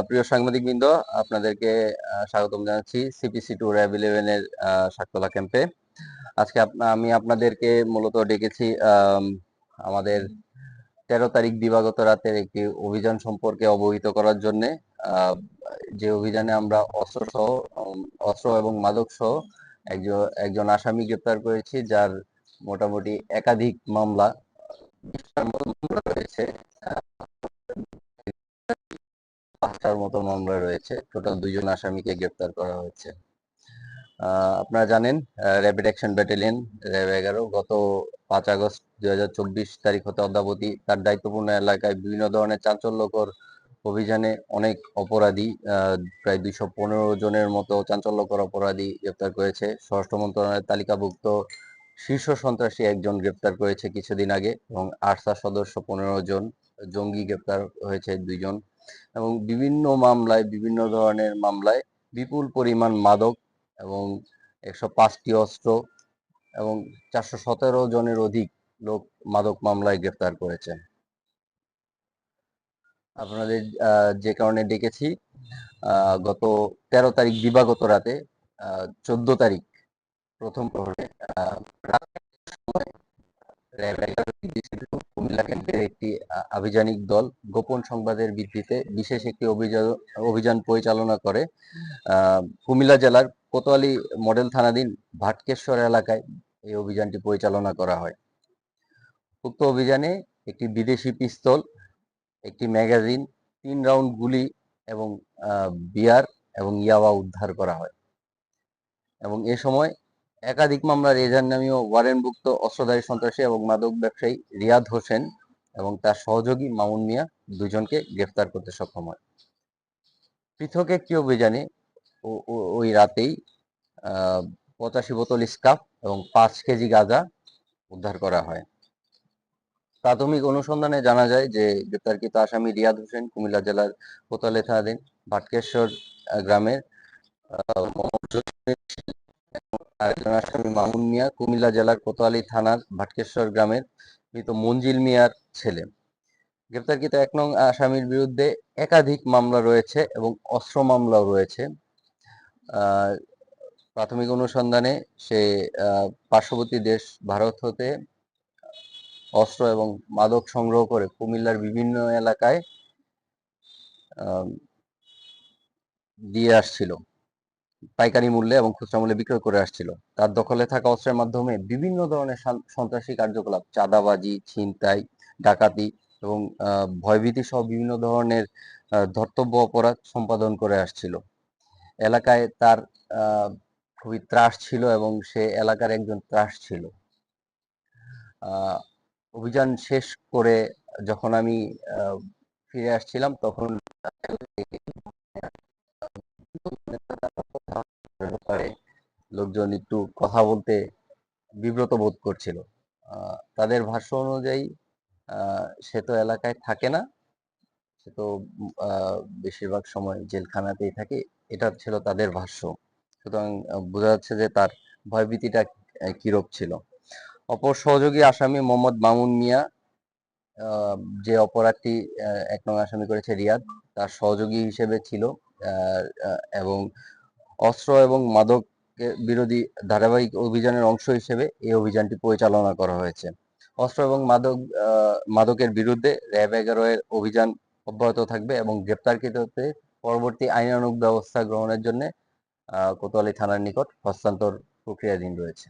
প্রিয় সাংবাদিকবৃন্দ, আপনাদেরকে স্বাগতম জানাচ্ছি সিপিসি টু র্যাব 11 এর শাকতলা ক্যাম্পে। আজকে আমি আপনাদেরকে মূলত ডেকেছি আমাদের 13 তারিখ দিবাগত রাতের একটি অভিযান সম্পর্কে অবহিত করার জন্য। যে অভিযানে আমরা অস্ত্র এবং মাদক সহ একজন আসামি গ্রেপ্তার করেছি, যার মোটামুটি একাধিক মামলা, 20টার মতো মামলা রয়েছে। 5টার মতো মামলা রয়েছে। টোটাল 2জন আসামিকে গ্রেপ্তার করা হয়েছে। আপনারা জানেন, র্যাপিড অ্যাকশন ব্যাটালিয়ন র্যাব 11 গত 5 আগস্ট 2024 তারিখ হতে অদ্যাবধি তার দায়িত্বপূর্ণ এলাকায় বিভিন্ন ধরনের চাঞ্চল্যকর অভিযানে অনেক অপরাধী, প্রায় 215 জনের মতো চাঞ্চল্যকর অপরাধী গ্রেপ্তার করেছে। স্বরাষ্ট্র মন্ত্রণালয়ের তালিকাভুক্ত শীর্ষ সন্ত্রাসী একজন গ্রেপ্তার করেছে কিছুদিন আগে, এবং আরসা সদস্য 15 জন, জঙ্গি গ্রেপ্তার হয়েছে 2জন, এবং বিভিন্ন ধরনের মামলায় বিপুল পরিমাণ মাদক এবং 105টি অস্ত্র এবং 417 জনের অধিক লোক মাদক মামলায় গ্রেপ্তার করেছে। আপনাদের যে কারণে ডেকেছি, গত 13 তারিখ দিবাগত রাতে 14 তারিখ প্রথম প্রহরে র্যাব 11 কুমিল্লা ক্যাম্পের একটি আভিযানিক দল গোপন সংবাদের ভিত্তিতে বিশেষ একটি অভিযান পরিচালনা করে কুমিল্লা জেলার কোতোয়ালী মডেল থানাধীন ভাটকেশ্বর এলাকায় এই অভিযানটি পরিচালনা করা হয়। উক্ত অভিযানে একটি বিদেশি পিস্তল, একটি ম্যাগাজিন, 3 রাউন্ড গুলি এবং বিয়ার এবং ইয়াবা উদ্ধার করা হয়। এবং এ সময় একাধিক মামলার এজাহার নামীয় ওয়ারেন্টভুক্ত অস্ত্রধারী সন্ত্রাসী এবং মাদক ব্যবসায়ী রিয়াদ হোসেন এবং তার সহযোগী মামুন মিয়া 2জনকে গ্রেফতার করতে সক্ষম হয়। পৃথক একটি অভিযানে ওই রাতেই 85 বোতল স্কাফ এবং 5 কেজি গাঁজা উদ্ধার করা হয়। প্রাথমিক অনুসন্ধানে জানা যায় যে গ্রেপ্তারকৃত আসামি রিয়াদ হোসেন কুমিল্লা জেলার কোতোয়ালী থানাধীন ভাটকেশ্বর গ্রামের, আরেকজন আসামি মামুন মিয়া কুমিল্লা জেলার কোতোয়ালী থানার ভাটকেশ্বর গ্রামের মৃত মঞ্জিল মিয়ার ছেলে। গ্রেপ্তারকৃত 1 নং আসামির বিরুদ্ধে একাধিক মামলা রয়েছে এবং অস্ত্র মামলাও রয়েছে। প্রাথমিক অনুসন্ধানে সে পার্শ্ববর্তী দেশ ভারত হতে অস্ত্র এবং মাদক সংগ্রহ করে কুমিল্লার বিভিন্ন এলাকায় দিয়ে আসছিল, পাইকারি মূল্যে এবং খুচরা মূল্যে বিক্রয় করে আসছিল। তার দখলে থাকা অস্ত্রের মাধ্যমে বিভিন্ন ধরনের সন্ত্রাসী কার্যকলাপ, চাঁদাবাজি, ছিনতাই, ডাকাতি এবং ভয়ভীতি সহ বিভিন্ন ধরনের ধর্তব্য অপরাধ সম্পাদন করে আসছিল। এলাকায় তার খুবই ত্রাস ছিল এবং সে এলাকার একজন ত্রাস ছিল। অভিযান শেষ করে যখন আমি ফিরে আসছিলাম, তখন লোকজন একটু কথা বলতে বিব্রত বোধ করছিল। তাদের ভাষ্য অনুযায়ী সে তো এলাকায় থাকে না, সে তো বেশিরভাগ সময় জেলখানাতেই থাকে, এটা ছিল তাদের ভাষ্য। সুতরাং বোঝা যাচ্ছে যে তার ভয়ভীতিটা কিরূপ ছিল। অপর সহযোগী আসামি মোহাম্মদ মামুন মিয়া, যে অপরাধটি 1 নং আসামি করেছে রিয়াদ, তার সহযোগী হিসেবে ছিল এবং অস্ত্র এবং মাদক বিরোধী ধারাবাহিক অভিযানের অংশ হিসেবে এই অভিযানটি পরিচালনা করা হয়েছে। অস্ত্র এবং মাদকের বিরুদ্ধে র্যাব 11 এর অভিযান অব্যাহত থাকবে এবং গ্রেপ্তারকৃতদের পরবর্তী আইনানুগ ব্যবস্থা গ্রহণের জন্য কোতোয়ালী থানার নিকট হস্তান্তর প্রক্রিয়াধীন রয়েছে।